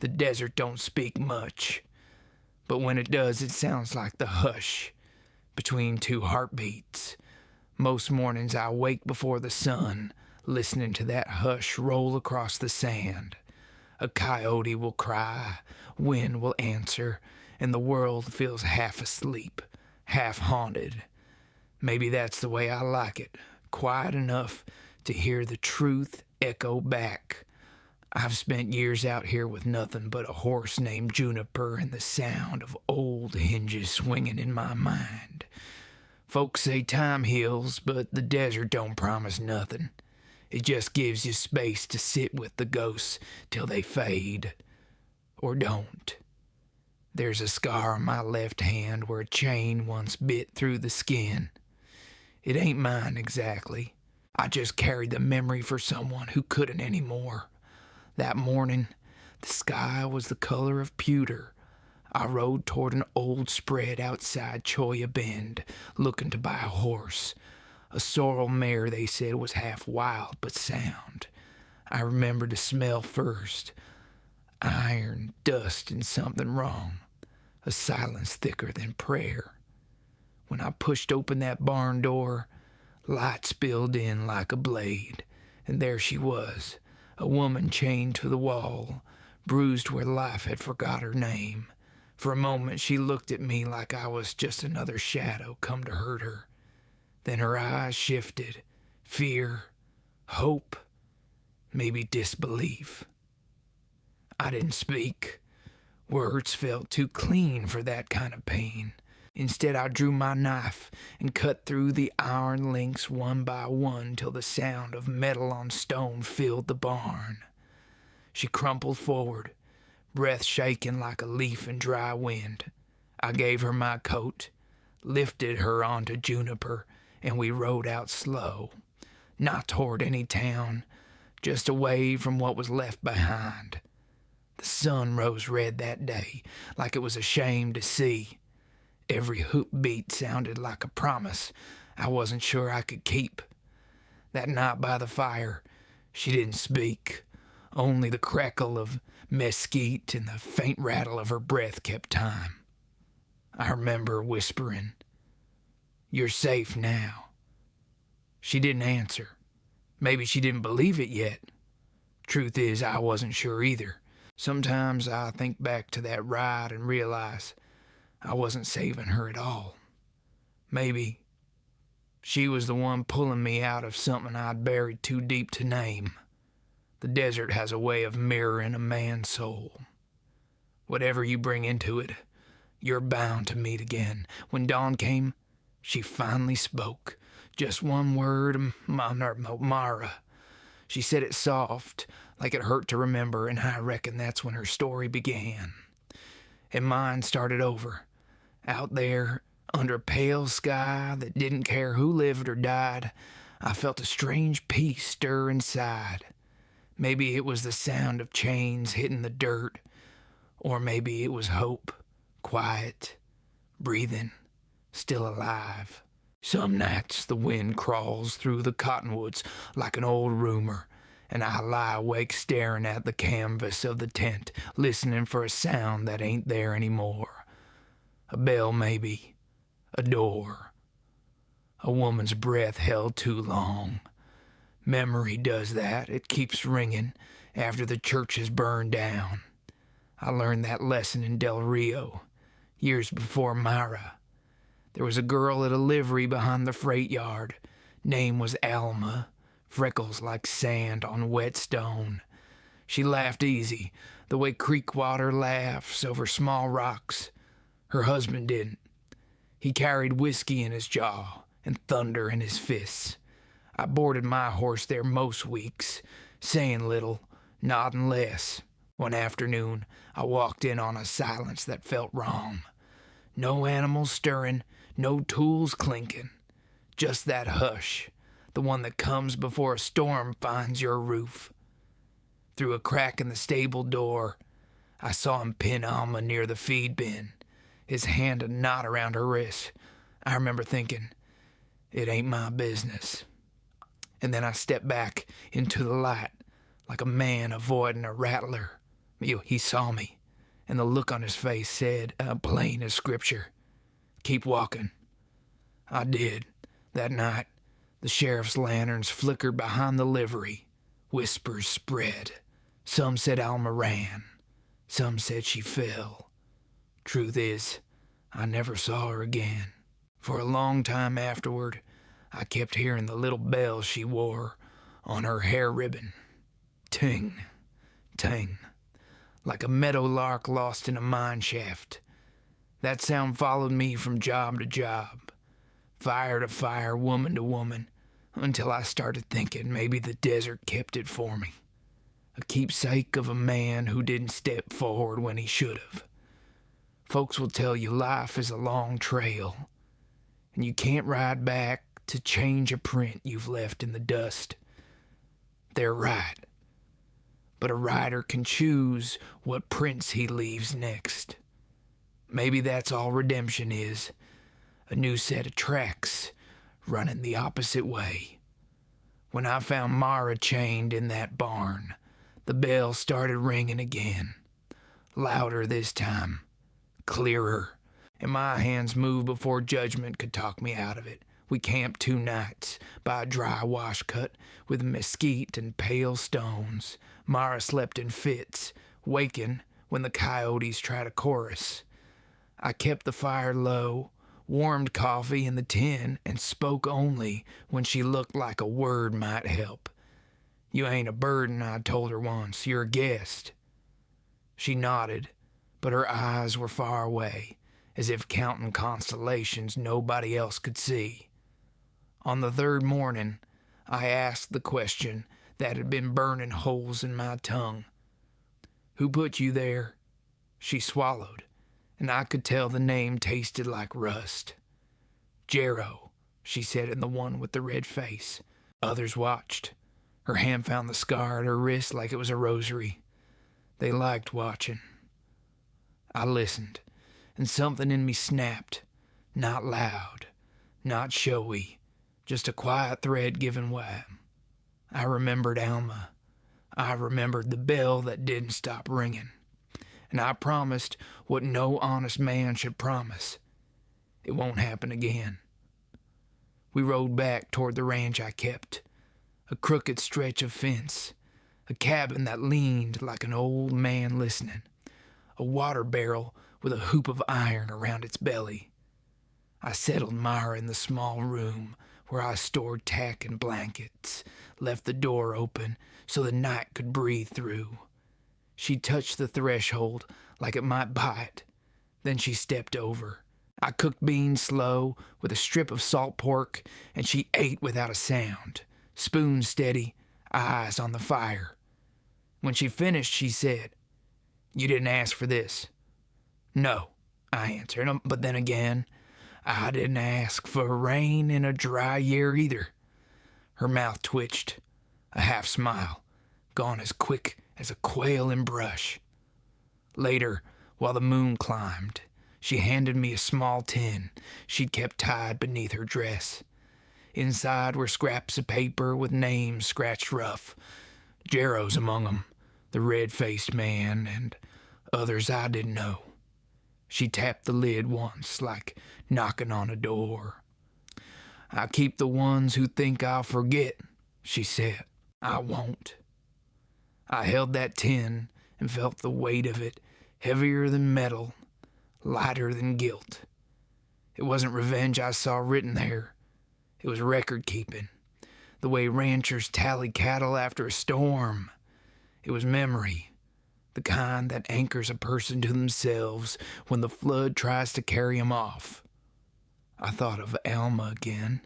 The desert don't speak much, but when it does, it sounds like the hush between two heartbeats. Most mornings I wake before the sun, listening to that hush roll across the sand. A coyote will cry, wind will answer, and the world feels half asleep, half haunted. Maybe that's the way I like it, quiet enough to hear the truth echo back. I've spent years out here with nothing but a horse named Juniper and the sound of old hinges swinging in my mind. Folks say time heals, but the desert don't promise nothing. It just gives you space to sit with the ghosts till they fade. Or don't. There's a scar on my left hand where a chain once bit through the skin. It ain't mine exactly. I just carried the memory for someone who couldn't anymore. That morning, the sky was the color of pewter. I rode toward an old spread outside Cholla Bend, looking to buy a horse. A sorrel mare, they said, was half wild but sound. I remembered the smell first. Iron, dust, and something wrong. A silence thicker than prayer. When I pushed open that barn door, light spilled in like a blade, and there she was, a woman chained to the wall, bruised where life had forgot her name. For a moment she looked at me like I was just another shadow come to hurt her. Then her eyes shifted. Fear, hope, maybe disbelief. I didn't speak. Words felt too clean for that kind of pain. Instead, I drew my knife and cut through the iron links one by one till the sound of metal on stone filled the barn. She crumpled forward, breath shaking like a leaf in dry wind. I gave her my coat, lifted her onto Juniper, and we rode out slow, not toward any town, just away from what was left behind. The sun rose red that day, like it was a shame to see. Every hoof beat sounded like a promise I wasn't sure I could keep. That night by the fire, she didn't speak. Only the crackle of mesquite and the faint rattle of her breath kept time. I remember whispering, "You're safe now." She didn't answer. Maybe she didn't believe it yet. Truth is, I wasn't sure either. Sometimes I think back to that ride and realize I wasn't saving her at all. Maybe she was the one pulling me out of something I'd buried too deep to name. The desert has a way of mirroring a man's soul. Whatever you bring into it, you're bound to meet again. When dawn came, she finally spoke. Just one word, Mara. She said it soft, like it hurt to remember, and I reckon that's when her story began. And mine started over. Out there, under a pale sky that didn't care who lived or died, I felt a strange peace stir inside. Maybe it was the sound of chains hitting the dirt, or maybe it was hope, quiet, breathing, still alive. Some nights the wind crawls through the cottonwoods like an old rumor, and I lie awake staring at the canvas of the tent, listening for a sound that ain't there anymore. A bell maybe, a door, a woman's breath held too long. Memory does that. It keeps ringing after the church is burned down. I learned that lesson in Del Rio, years before Myra. There was a girl at a livery behind the freight yard. Name was Alma, freckles like sand on wet stone. She laughed easy, the way creek water laughs over small rocks. Her husband didn't. He carried whiskey in his jaw and thunder in his fists. I boarded my horse there most weeks, saying little, nodding less. One afternoon, I walked in on a silence that felt wrong. No animals stirring, no tools clinking. Just that hush, the one that comes before a storm finds your roof. Through a crack in the stable door, I saw him pin Alma near the feed bin, his hand a knot around her wrist. I remember thinking, it ain't my business. And then I stepped back into the light like a man avoiding a rattler. He saw me, and the look on his face said, plain as scripture, "Keep walking." I did. That night, the sheriff's lanterns flickered behind the livery. Whispers spread. Some said Alma ran. Some said she fell. Truth is, I never saw her again. For a long time afterward, I kept hearing the little bell she wore on her hair ribbon. Ting, ting, like a meadowlark lost in a mine shaft. That sound followed me from job to job, fire to fire, woman to woman, until I started thinking maybe the desert kept it for me. A keepsake of a man who didn't step forward when he should have. Folks will tell you life is a long trail, and you can't ride back to change a print you've left in the dust. They're right. But a rider can choose what prints he leaves next. Maybe that's all redemption is. A new set of tracks, running the opposite way. When I found Mara chained in that barn, the bell started ringing again. Louder this time. Clearer. And my hands moved before judgment could talk me out of it. We camped 2 nights by a dry wash cut with mesquite and pale stones. Mara slept in fits, waking when the coyotes tried a chorus. I kept the fire low, warmed coffee in the tin, and spoke only when she looked like a word might help. "You ain't a burden," I told her once. "You're a guest." She nodded, but her eyes were far away, as if counting constellations nobody else could see. On the 3rd morning, I asked the question that had been burning holes in my tongue. "Who put you there?" She swallowed, and I could tell the name tasted like rust. "Jero," she said in the one with the red face. Others watched. Her hand found the scar at her wrist like it was a rosary. They liked watching. I listened, and something in me snapped. Not loud, not showy, just a quiet thread giving way. I remembered Alma. I remembered the bell that didn't stop ringing. And I promised what no honest man should promise. It won't happen again. We rode back toward the ranch I kept. A crooked stretch of fence. A cabin that leaned like an old man listening. A water barrel with a hoop of iron around its belly. I settled Myra in the small room where I stored tack and blankets, left the door open so the night could breathe through. She touched the threshold like it might bite. Then she stepped over. I cooked beans slow with a strip of salt pork, and she ate without a sound, spoon steady, eyes on the fire. When she finished, she said, "You didn't ask for this." "No," I answered, "but then again, I didn't ask for rain in a dry year either." Her mouth twitched, a half smile, gone as quick as a quail in brush. Later, while the moon climbed, she handed me a small tin she'd kept tied beneath her dress. Inside were scraps of paper with names scratched rough. Jero's among 'em, the red-faced man, and others I didn't know. She tapped the lid once, like knocking on a door. "I keep the ones who think I'll forget," she said. "I won't." I held that tin and felt the weight of it, heavier than metal, lighter than guilt. It wasn't revenge I saw written there. It was record-keeping, the way ranchers tally cattle after a storm. It was memory, the kind that anchors a person to themselves when the flood tries to carry 'em off. I thought of Alma again,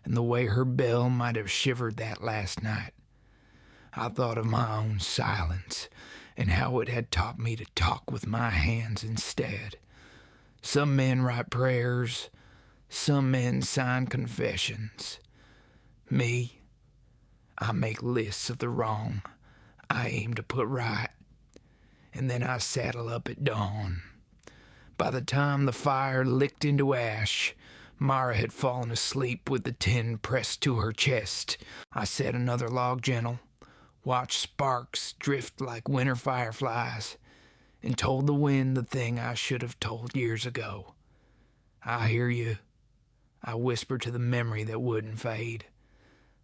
and the way her bell might have shivered that last night. I thought of my own silence, and how it had taught me to talk with my hands instead. Some men write prayers, some men sign confessions. Me, I make lists of the wrong I aim to put right, and then I saddle up at dawn. By the time the fire licked into ash, Mara had fallen asleep with the tin pressed to her chest. I set another log gentle, watched sparks drift like winter fireflies, and told the wind the thing I should have told years ago. I hear you, I whispered to the memory that wouldn't fade.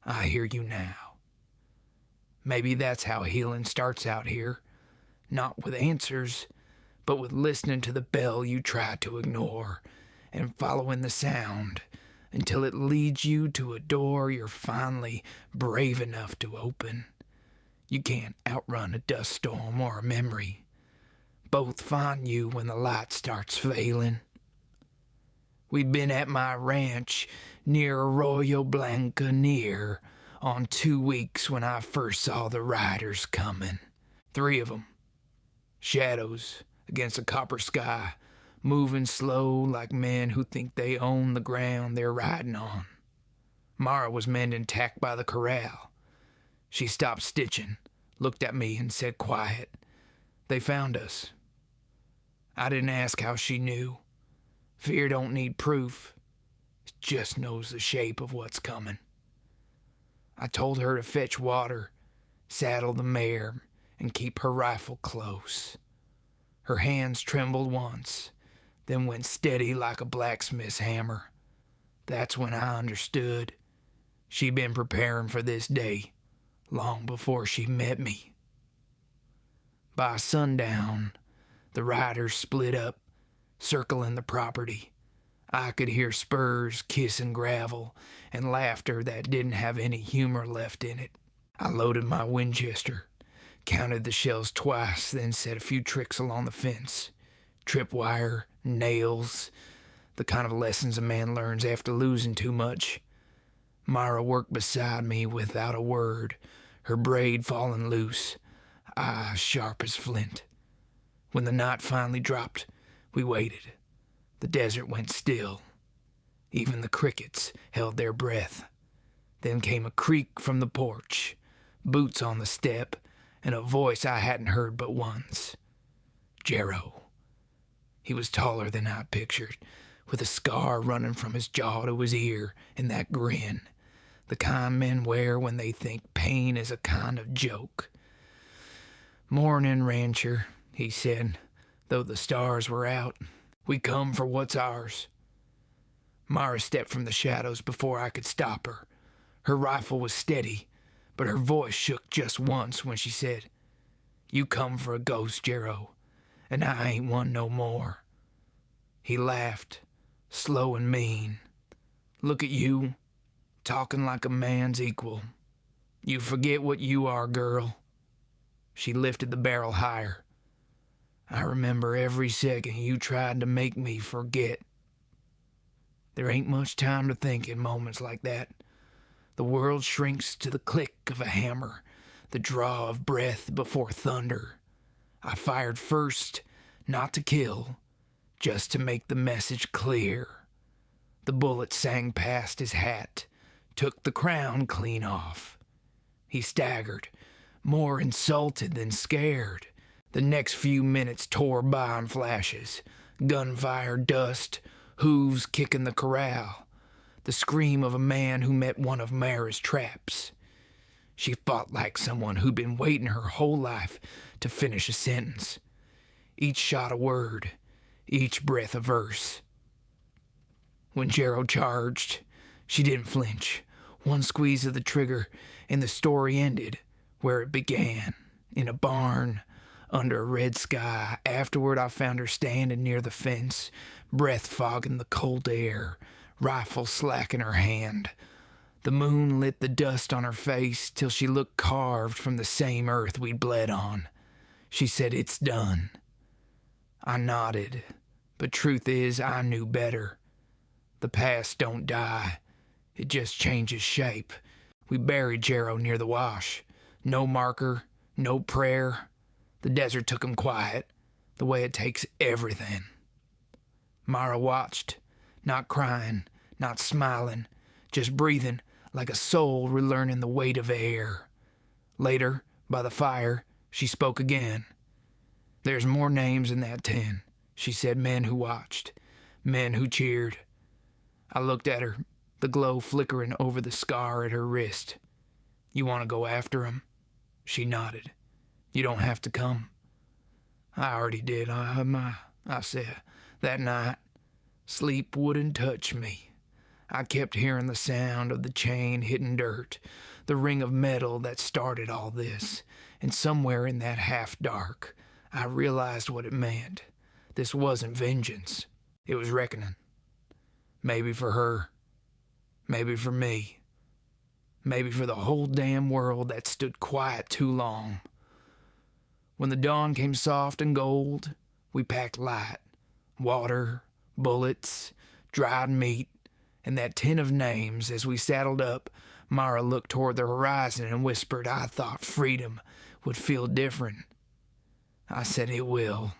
I hear you now. Maybe that's how healing starts out here. Not with answers, but with listening to the bell you try to ignore and following the sound until it leads you to a door you're finally brave enough to open. You can't outrun a dust storm or a memory. Both find you when the light starts failing. We'd been at my ranch near Arroyo Blanco near on 2 weeks when I first saw the riders coming. 3 of them. Shadows against a copper sky, moving slow like men who think they own the ground they're riding on. Mara was mending tack by the corral. She stopped stitching, looked at me, and said quiet, "They found us." I didn't ask how she knew. Fear don't need proof. It just knows the shape of what's coming. I told her to fetch water, saddle the mare, and keep her rifle close. Her hands trembled once, then went steady like a blacksmith's hammer. That's when I understood. She'd been preparing for this day long before she met me. By sundown, the riders split up, circling the property. I could hear spurs kissing gravel and laughter that didn't have any humor left in it. I loaded my Winchester, counted the shells twice, then set a few tricks along the fence. Tripwire, nails, the kind of lessons a man learns after losing too much. Myra worked beside me without a word, her braid falling loose, eyes sharp as flint. When the night finally dropped, we waited. The desert went still. Even the crickets held their breath. Then came a creak from the porch, boots on the step, and a voice I hadn't heard but once. Jero. He was taller than I'd pictured, with a scar running from his jaw to his ear and that grin, the kind men wear when they think pain is a kind of joke. "Morning, rancher," he said, though the stars were out. "We come for what's ours." Mara stepped from the shadows before I could stop her. Her rifle was steady, but her voice shook just once when she said, "You come for a ghost, Jero, and I ain't one no more." He laughed, slow and mean. "Look at you, talking like a man's equal. You forget what you are, girl." She lifted the barrel higher. "I remember every second you tried to make me forget." There ain't much time to think in moments like that. The world shrinks to the click of a hammer, the draw of breath before thunder. I fired first, not to kill, just to make the message clear. The bullet sang past his hat, took the crown clean off. He staggered, more insulted than scared. The next few minutes tore by in flashes. Gunfire, dust, hooves kicking the corral. The scream of a man who met one of Mara's traps. She fought like someone who'd been waiting her whole life to finish a sentence. Each shot a word, each breath a verse. When Jero charged, she didn't flinch. One squeeze of the trigger, and the story ended where it began, in a barn, under a red sky. Afterward, I found her standing near the fence, breath fogging the cold air, rifle slack in her hand. The moon lit the dust on her face till she looked carved from the same earth we'd bled on. She said, "It's done." I nodded, but truth is, I knew better. The past don't die. It just changes shape. We buried Jero near the wash. No marker, no prayer. The desert took him quiet, the way it takes everything. Mara watched, not crying, not smiling, just breathing like a soul relearning the weight of air. Later, by the fire, she spoke again. "There's more names in that tent," she said. "Men who watched, men who cheered." I looked at her, the glow flickering over the scar at her wrist. "You want to go after 'em?" She nodded. "You don't have to come." I already did, I said. That night, sleep wouldn't touch me. I kept hearing the sound of the chain hitting dirt, the ring of metal that started all this, and somewhere in that half-dark, I realized what it meant. This wasn't vengeance. It was reckoning. Maybe for her. Maybe for me. Maybe for the whole damn world that stood quiet too long. When the dawn came soft and gold, we packed light. Water, bullets, dried meat, and that tin of names. As we saddled up, Mara looked toward the horizon and whispered, "I thought freedom would feel different." I said, "It will,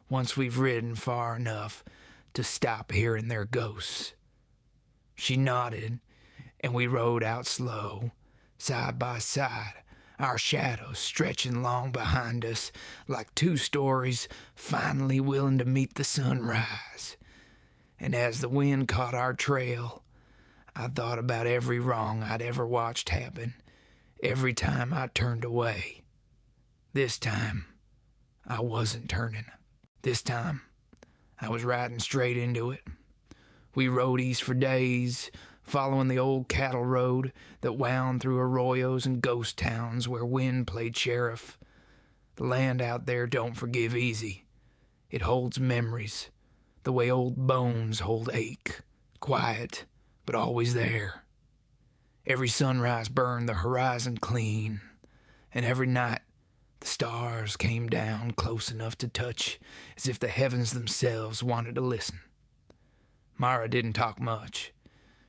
once we've ridden far enough to stop hearing their ghosts." She nodded, and we rode out slow, side by side, our shadows stretching long behind us like two stories finally willing to meet the sunrise. And as the wind caught our trail, I thought about every wrong I'd ever watched happen, every time I turned away. This time, I wasn't turning. This time, I was riding straight into it. We rode east for days, following the old cattle road that wound through arroyos and ghost towns where wind played sheriff. The land out there don't forgive easy. It holds memories, the way old bones hold ache, quiet, but always there. Every sunrise burned the horizon clean, and every night the stars came down close enough to touch, as if the heavens themselves wanted to listen. Mara didn't talk much.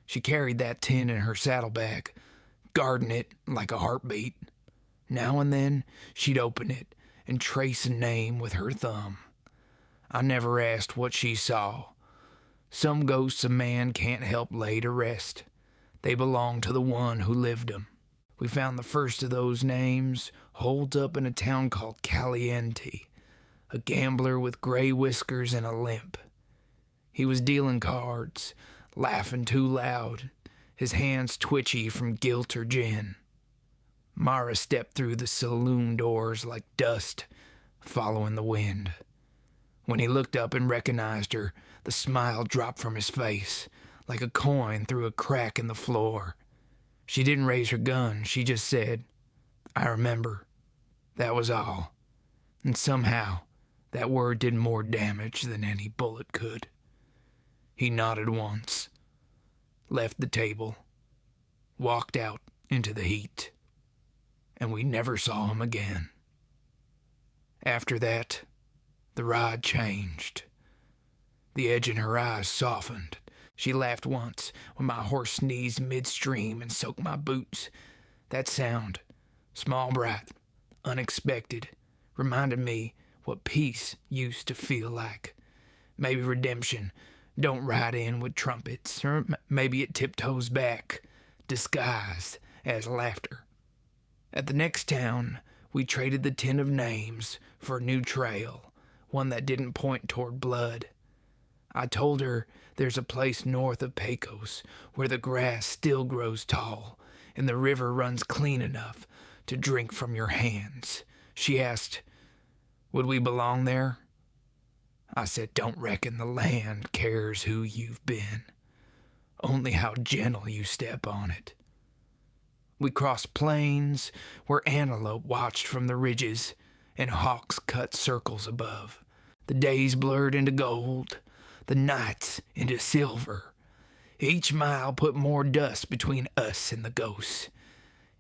She carried that tin in her saddlebag, guarding it like a heartbeat. Now and then she'd open it and trace a name with her thumb. I never asked what she saw. Some ghosts a man can't help lay to rest. They belong to the one who lived 'em. We found the first of those names holed up in a town called Caliente, a gambler with gray whiskers and a limp. He was dealing cards, laughing too loud, his hands twitchy from guilt or gin. Mara stepped through the saloon doors like dust, following the wind. When he looked up and recognized her, the smile dropped from his face, like a coin through a crack in the floor. She didn't raise her gun, she just said, "I remember." That was all. And somehow, that word did more damage than any bullet could. He nodded once, left the table, walked out into the heat, and we never saw him again. After that, the ride changed. The edge in her eyes softened. She laughed once when my horse sneezed midstream and soaked my boots. That sound, small, bright, unexpected, reminded me what peace used to feel like. Maybe redemption don't ride in with trumpets, or maybe it tiptoes back, disguised as laughter. At the next town, we traded the tin of names for a new trail, one that didn't point toward blood. I told her there's a place north of Pecos where the grass still grows tall and the river runs clean enough to drink from your hands. She asked, would we belong there? I said, don't reckon the land cares who you've been, only how gentle you step on it. We crossed plains where antelope watched from the ridges and hawks cut circles above. The days blurred into gold, the nights into silver. Each mile put more dust between us and the ghosts.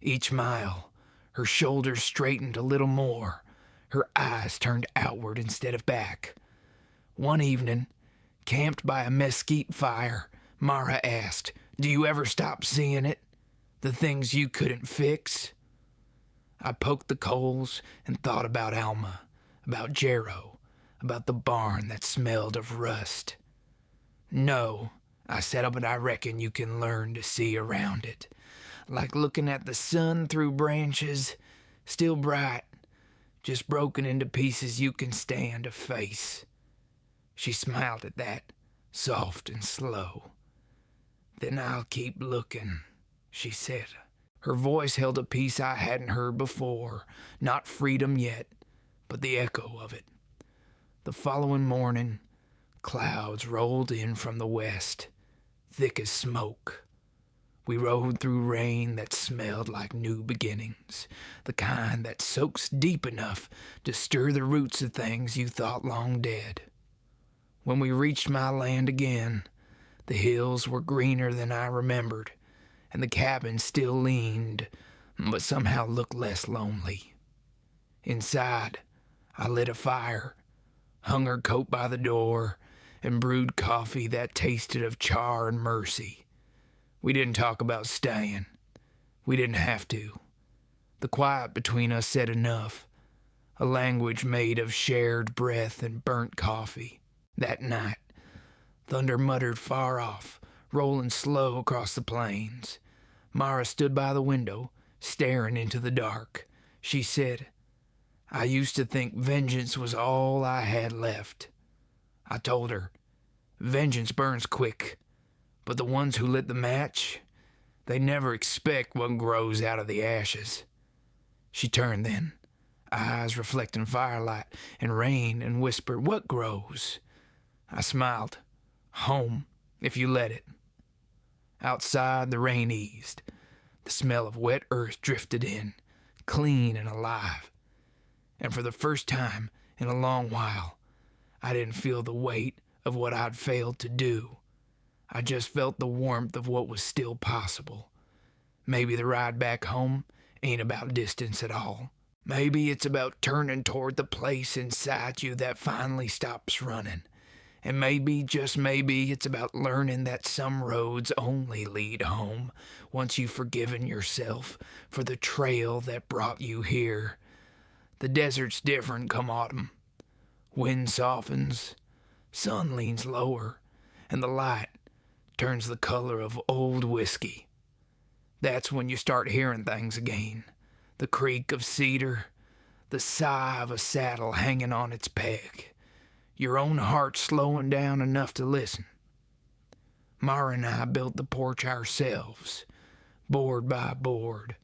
Each mile, her shoulders straightened a little more, her eyes turned outward instead of back. One evening, camped by a mesquite fire, Mara asked, do you ever stop seeing it? The things you couldn't fix? I poked the coals and thought about Alma, about Jero, about the barn that smelled of rust. No, I said, but I reckon you can learn to see around it, like looking at the sun through branches, still bright, just broken into pieces you can stand to face. She smiled at that, soft and slow. Then I'll keep looking, she said. Her voice held a peace I hadn't heard before, not freedom yet, but the echo of it. The following morning, clouds rolled in from the west, thick as smoke. We rode through rain that smelled like new beginnings, the kind that soaks deep enough to stir the roots of things you thought long dead. When we reached my land again, the hills were greener than I remembered, and the cabin still leaned, but somehow looked less lonely. Inside, I lit a fire, hung her coat by the door, and brewed coffee that tasted of char and mercy. We didn't talk about staying. We didn't have to. The quiet between us said enough, a language made of shared breath and burnt coffee. That night, thunder muttered far off, rolling slow across the plains. Mara stood by the window, staring into the dark. She said, "I used to think vengeance was all I had left." I told her, "Vengeance burns quick, but the ones who lit the match, they never expect what grows out of the ashes." She turned then, eyes reflecting firelight and rain, and whispered, "What grows?" I smiled. "Home, if you let it." Outside, the rain eased. The smell of wet earth drifted in, clean and alive. And for the first time in a long while, I didn't feel the weight of what I'd failed to do. I just felt the warmth of what was still possible. Maybe the ride back home ain't about distance at all. Maybe it's about turning toward the place inside you that finally stops running. And maybe, just maybe, it's about learning that some roads only lead home once you've forgiven yourself for the trail that brought you here. The desert's different come autumn. Wind softens, sun leans lower, and the light turns the color of old whiskey. That's when you start hearing things again. The creak of cedar, the sigh of a saddle hanging on its peg. Your own heart slowing down enough to listen. Mara and I built the porch ourselves, board by board.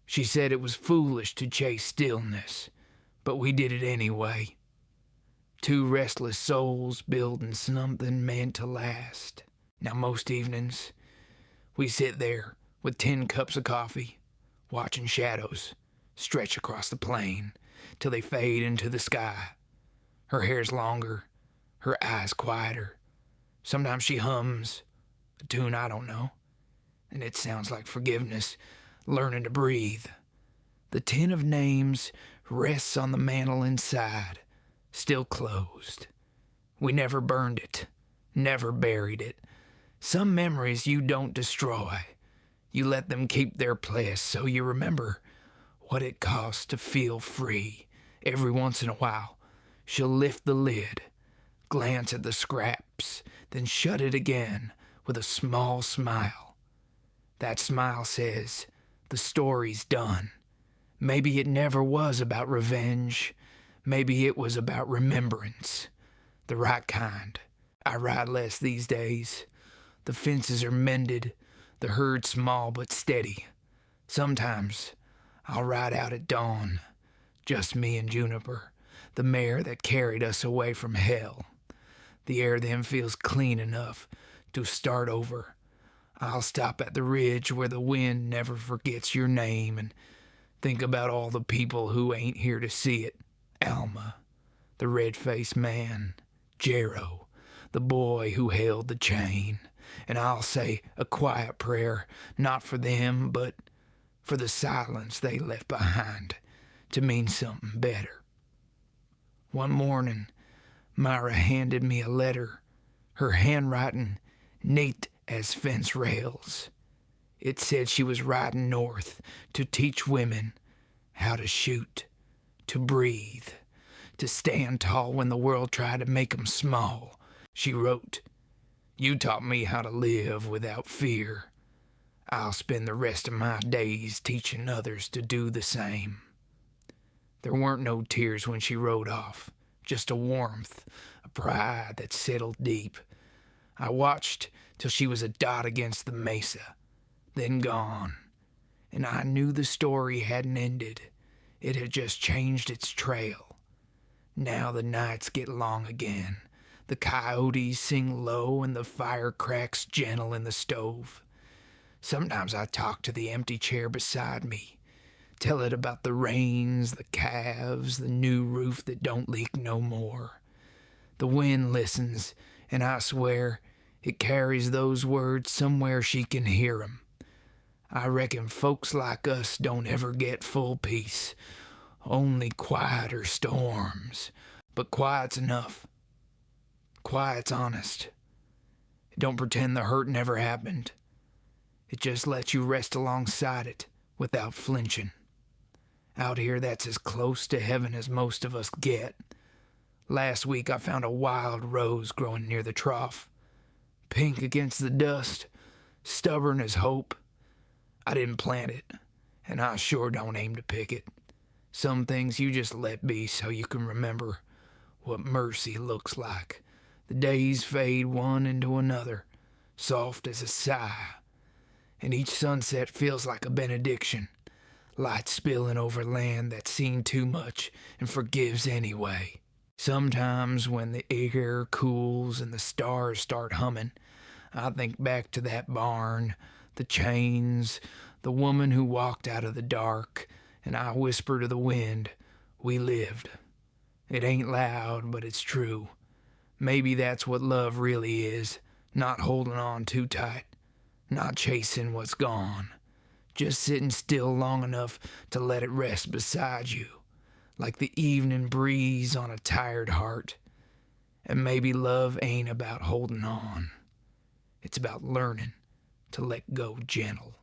She said it was foolish to chase stillness, but we did it anyway. Two restless souls building something meant to last. Now most evenings, we sit there with 10 cups of coffee, watching shadows stretch across the plain till they fade into the sky. Her hair's longer, her eyes quieter. Sometimes she hums a tune I don't know, and it sounds like forgiveness, learning to breathe. The tin of names rests on the mantel inside, still closed. We never burned it, never buried it. Some memories you don't destroy. You let them keep their place so you remember what it costs to feel free. Every once in a while, she'll lift the lid, glance at the scraps, then shut it again with a small smile. That smile says, the story's done. Maybe it never was about revenge. Maybe it was about remembrance. The right kind. I ride less these days. The fences are mended, the herd small but steady. Sometimes I'll ride out at dawn, just me and Juniper, the mare that carried us away from hell. The air then feels clean enough to start over. I'll stop at the ridge where the wind never forgets your name and think about all the people who ain't here to see it. Alma, the red-faced man, Jero, the boy who held the chain. And I'll say a quiet prayer, not for them, but for the silence they left behind to mean something better. One morning, Myra handed me a letter, her handwriting neat as fence rails. It said she was riding north to teach women how to shoot, to breathe, to stand tall when the world tried to make 'em small. She wrote, "You taught me how to live without fear. I'll spend the rest of my days teaching others to do the same." There weren't no tears when she rode off, just a warmth, a pride that settled deep. I watched till she was a dot against the mesa, then gone, and I knew the story hadn't ended. It had just changed its trail. Now the nights get long again. The coyotes sing low and the fire cracks gentle in the stove. Sometimes I talk to the empty chair beside me, tell it about the rains, the calves, the new roof that don't leak no more. The wind listens, and I swear it carries those words somewhere she can hear 'em. I reckon folks like us don't ever get full peace, only quieter storms. But quiet's enough. Quiet's honest. It don't pretend the hurt never happened. It just lets you rest alongside it without flinching. Out here, that's as close to heaven as most of us get. Last week, I found a wild rose growing near the trough. Pink against the dust, stubborn as hope. I didn't plant it, and I sure don't aim to pick it. Some things you just let be so you can remember what mercy looks like. The days fade one into another, soft as a sigh, and each sunset feels like a benediction, light spilling over land that's seen too much and forgives anyway. Sometimes when the air cools and the stars start humming, I think back to that barn, the chains, the woman who walked out of the dark, and I whisper to the wind, we lived. It ain't loud, but it's true. Maybe that's what love really is, not holding on too tight, not chasing what's gone, just sitting still long enough to let it rest beside you, like the evening breeze on a tired heart. And maybe love ain't about holding on. It's about learning to let go gentle.